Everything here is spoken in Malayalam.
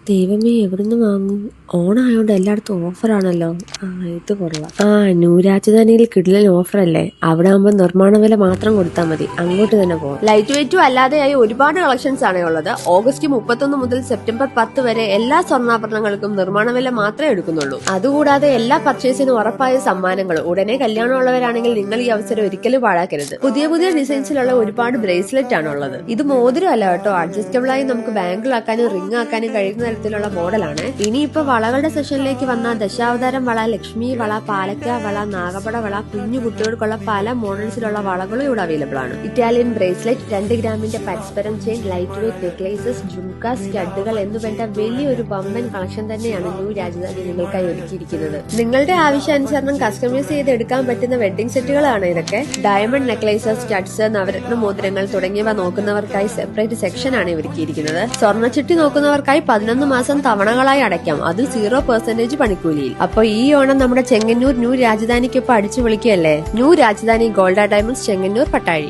ദൈവമേ എവിടുന്ന് വാങ്ങും? ഓണായോണ്ട് എല്ലായിടത്തും ഓഫറാണല്ലോ. ഇത് കൊള്ളാം. ന്യൂ രാജധാനിയിൽ കിടിലൻ ഓഫറല്ലേ? അവിടെ ആകുമ്പോൾ നിർമ്മാണ വില മാത്രം കൊടുത്താൽ മതി. അങ്ങോട്ട് തന്നെ പോകാം. ലൈറ്റ് വെയിറ്റും അല്ലാതെയായി ഒരുപാട് കളക്ഷൻസ് ആണ് ഉള്ളത്. ഓഗസ്റ്റ് 31 മുതൽ സെപ്റ്റംബർ 10 വരെ എല്ലാ സ്വർണ്ണാഭരണങ്ങൾക്കും നിർമ്മാണ വില മാത്രമേ എടുക്കുന്നുള്ളൂ. അതുകൂടാതെ എല്ലാ പർച്ചേസിനും ഉറപ്പായ സമ്മാനങ്ങൾ. ഉടനെ കല്യാണമുള്ളവരാണെങ്കിൽ നിങ്ങൾ ഈ അവസരം ഒരിക്കലും പാഴാക്കരുത്. പുതിയ പുതിയ ഡിസൈൻസിലുള്ള ഒരുപാട് ബ്രേസ്ലെറ്റ് ആണ് ഉള്ളത്. ഇത് മോതിരം അല്ല കേട്ടോ, അഡ്ജസ്റ്റബിൾ ആയി നമുക്ക് ബാങ്കിലാക്കാനും റിംഗ് ആക്കാനും കഴിയുന്ന തരത്തിലുള്ള മോഡലാണ്. ഇനിയിപ്പോ വളകളുടെ സെഷനിലേക്ക് വന്ന ദശാവതാരം വള, ലക്ഷ്മി വള, പാലക്ക വള, നാഗപട വള, കുഞ്ഞു കുട്ടികൾക്കുള്ള പല മോഡൽസിലുള്ള വളകളും ഇവിടെ അവൈലബിൾ ആണ്. ഇറ്റാലിയൻ ബ്രേസ്ലെറ്റ്, 2 ഗ്രാമിന്റെ പരസ്പരം chain, light weight necklaces, jhumka, സ്റ്റഡുകൾ എന്നുവേണ്ട വലിയൊരു ബമ്പൻ കളക്ഷൻ തന്നെയാണ് ന്യൂ രാജധാനി നിങ്ങൾക്കായി ഒരുക്കിയിരിക്കുന്നത്. നിങ്ങളുടെ ആവശ്യാനുസരണം കസ്റ്റമൈസ് ചെയ്ത് എടുക്കാൻ പറ്റുന്ന വെഡിംഗ് സെറ്റുകളാണ് ഇതൊക്കെ. ഡയമണ്ട് നെക്ലേസസ്, സ്റ്റഡ്സ്, നവരത്ന മോതിരങ്ങൾ തുടങ്ങിയവ നോക്കുന്നവർക്കായി സെപ്പറേറ്റ് സെക്ഷൻ ആണ് ഒരുക്കിയിരിക്കുന്നത്. സ്വർണ്ണച്ചിട്ടി നോക്കുന്നവർക്കായി 11 മാസം തവണകളായി അടയ്ക്കാം, അത് 0% പണിക്കൂലിയിൽ. അപ്പൊ ഈ ഓണം നമ്മുടെ ചെങ്ങന്നൂർ ന്യൂ രാജധാനിക്കൊപ്പം അടിച്ചു വിളിക്കുകയല്ലേ. New Rajadhani gold diamonds, Chengannur, Pattazhi.